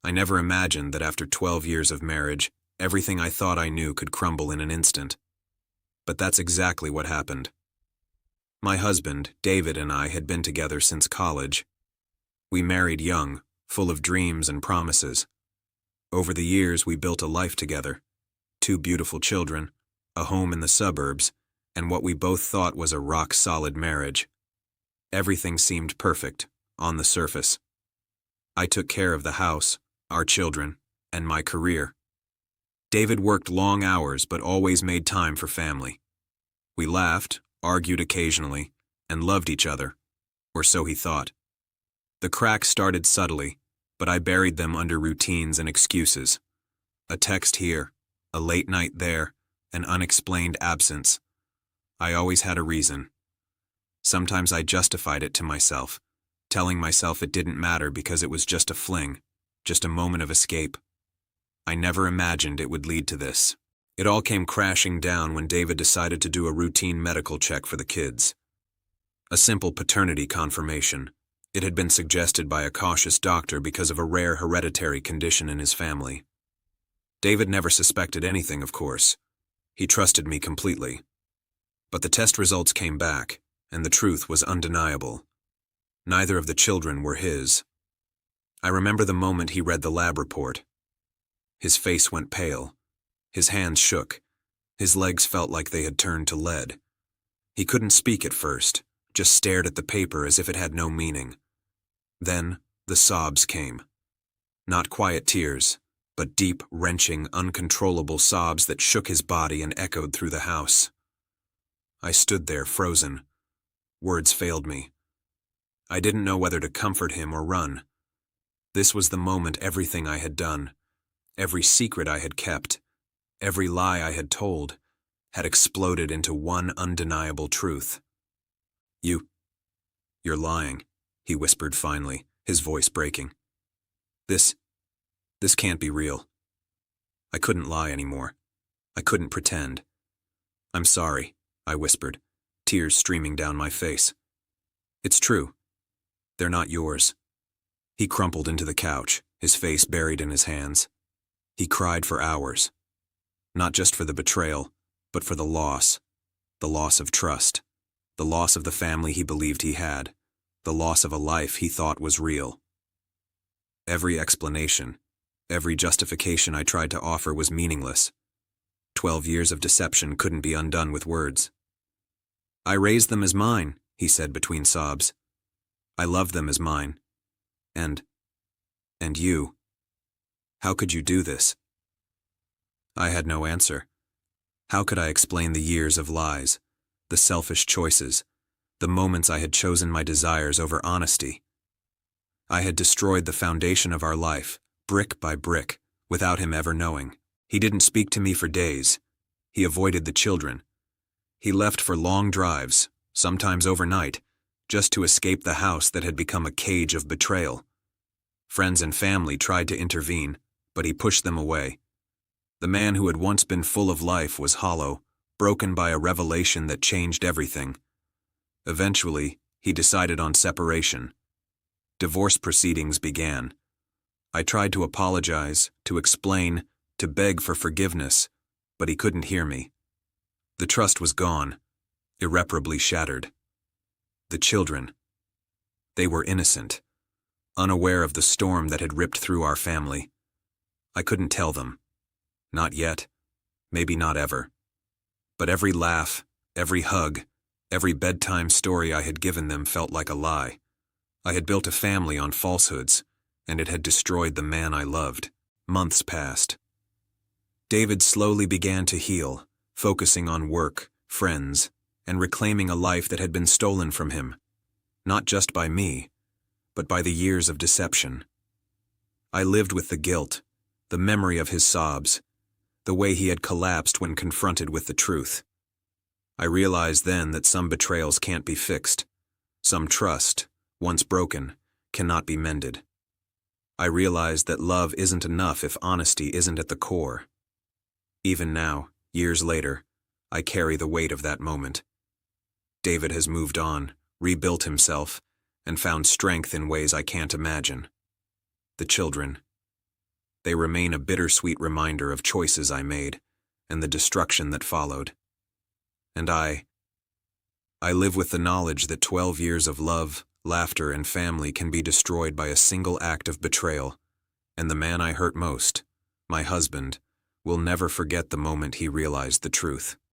I never imagined that after 12 years of marriage, everything I thought I knew could crumble in an instant. But that's exactly what happened. My husband, David, and I had been together since college. We married young, full of dreams and promises. Over the years, we built a life together. 2 beautiful children, a home in the suburbs, and what we both thought was a rock-solid marriage. Everything seemed perfect, on the surface. I took care of the house, our children, and my career. David worked long hours but always made time for family. We laughed, argued occasionally, and loved each other, or so he thought. The cracks started subtly, but I buried them under routines and excuses. A text here, a late night there, an unexplained absence. I always had a reason. Sometimes I justified it to myself, telling myself it didn't matter because it was just a fling, just a moment of escape. I never imagined it would lead to this. It all came crashing down when David decided to do a routine medical check for the kids. A simple paternity confirmation. It had been suggested by a cautious doctor because of a rare hereditary condition in his family. David never suspected anything, of course. He trusted me completely. But the test results came back, and the truth was undeniable. Neither of the children were his. I remember the moment he read the lab report. His face went pale. His hands shook. His legs felt like they had turned to lead. He couldn't speak at first, just stared at the paper as if it had no meaning. Then the sobs came. Not quiet tears, but deep, wrenching, uncontrollable sobs that shook his body and echoed through the house. I stood there, frozen. Words failed me. I didn't know whether to comfort him or run. This was the moment everything I had done, every secret I had kept, every lie I had told, had exploded into one undeniable truth. You're lying, he whispered finally, his voice breaking. This can't be real. I couldn't lie anymore. I couldn't pretend. I'm sorry, I whispered, tears streaming down my face. It's true. They're not yours. He crumpled into the couch, his face buried in his hands. He cried for hours. Not just for the betrayal, but for the loss of trust, the loss of the family he believed he had, the loss of a life he thought was real. Every explanation, every justification I tried to offer was meaningless. 12 years of deception couldn't be undone with words. I raised them as mine, he said between sobs. I loved them as mine. And you. How could you do this? I had no answer. How could I explain the years of lies, the selfish choices, the moments I had chosen my desires over honesty? I had destroyed the foundation of our life, brick by brick, without him ever knowing. He didn't speak to me for days. He avoided the children. He left for long drives, sometimes overnight, just to escape the house that had become a cage of betrayal. Friends and family tried to intervene, but he pushed them away. The man who had once been full of life was hollow, broken by a revelation that changed everything. Eventually, he decided on separation. Divorce proceedings began. I tried to apologize, to explain, to beg for forgiveness, but he couldn't hear me. The trust was gone, irreparably shattered. The children. They were innocent, unaware of the storm that had ripped through our family. I couldn't tell them. Not yet. Maybe not ever. But every laugh, every hug, every bedtime story I had given them felt like a lie. I had built a family on falsehoods, and it had destroyed the man I loved. Months passed. David slowly began to heal, focusing on work, friends, and reclaiming a life that had been stolen from him, not just by me, but by the years of deception. I lived with the guilt, the memory of his sobs, the way he had collapsed when confronted with the truth. I realized then that some betrayals can't be fixed. Some trust, once broken, cannot be mended. I realized that love isn't enough if honesty isn't at the core. Even now, years later, I carry the weight of that moment. David has moved on, rebuilt himself, and found strength in ways I can't imagine. The children. they remain a bittersweet reminder of choices I made and the destruction that followed. And I live with the knowledge that 12 years of love, laughter, and family can be destroyed by a single act of betrayal, and the man I hurt most, my husband, will never forget the moment he realized the truth.